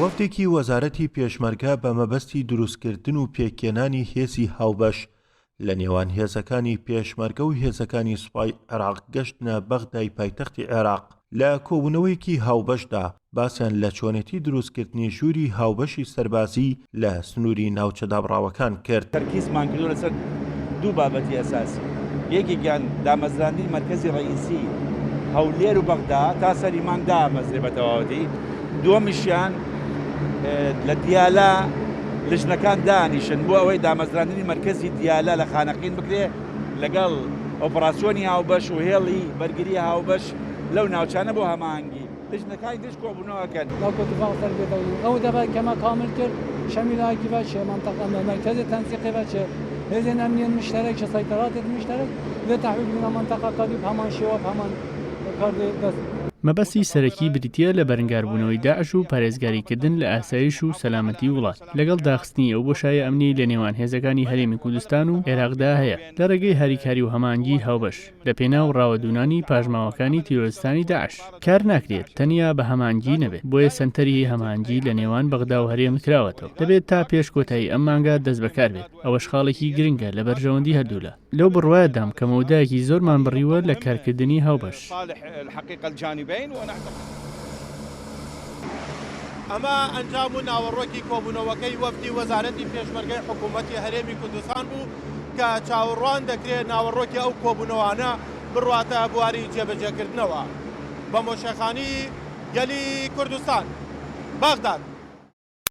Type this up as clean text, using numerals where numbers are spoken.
وەفتێکی وەزارەتی پێشمەرگە بە مەبەستی دروستکردن و پێکێنانی هێزی هاوبەش لە نێوان هێزەکانی پێشمەرگە و هێزەکانی سوپای عێراق گەشتنە بەغدای پایتەختی عێراق. لە کۆبوونەوەیەکی هاوبەشدا باسییان لە چۆنێتی دروستکردنی ژووری هاوبەشی سەربازی لە سنووری ناوچە دابڕاوەکان کرد. تەرکیزمان کردو لەسەر دوو بابەتی ئەساسی. یەکێکیان دامەزراندنی مەرکەزی ڕئیسی هەولێر و بەغدا تا سەریمان دامەزرێ بە تەواوەتی. دووەمیشیان لە دیالە لژنەکان دانیشن بۆ ئەوەی دامەزراندنی مەرکەزی دیالە لە خانەقین بکرێ لەگەڵ ئۆپراسیۆنی هاوبەش و هێڵی بەرگری هاوبەش لەو ناوچانە بۆ هەماهەنگی لژنەکانی ترش کۆبوونەوەکەن. ئەو دەبێت کەمە کامل کرد شەمیلایەکی باشە منطقة مركز تنسيقي باشە هێزن ئەمنیەت مشترك سيطرات مشترك لتحويل من منطقة قريب همان شواب همان کاردێ دەست. مەبەستی سەرەکی بریتیە لە بەرەنگاربوونەوەی داعش و پارێزگاریکردن لە ئاسایش و سەلامەتی وڵات لەگەڵ داخستنی ئەو بۆشایە ئەمنی لە نێوان هێزەکانی هەرێمی کوردستان و عێراقدا هەیە لە ڕێگەی هاریکاری و هەمانگی هاوبەش لە پێناو ڕاوەدونانی پاژماوەکانی تیرۆریستانی داعش کار ناکرێت تەنیا بە هەمانگی نەبێت بۆیە سەنتەری هەمانگی لە نێوان بەغدا و هەرێم کراوەتەوە دەبێت تا پێش کۆتایی ئەم مانگە دەست بەکار بێت ئەوەش خاڵێکی گرنگە لە بەرژەوەندی هەردوولە لەو بڕوایەدام کە مەودایەکی زۆرمان بڕیوە لە کارکردنی هاوبەش. ئەمە ئەنجام و ناوەڕۆکی کۆبوونەوەکەی وەفدی وەزارەتی پێشمەرگەی حکوومەتی هەرێمی کوردستان بوو کە چاوەڕوان دەکرێت ناوەڕۆکی ئەو کۆبوونەوانە بڕواتە بواری جێبەجێکردنەوە بە مۆشەخانی گەلی کوردستان بەغداد.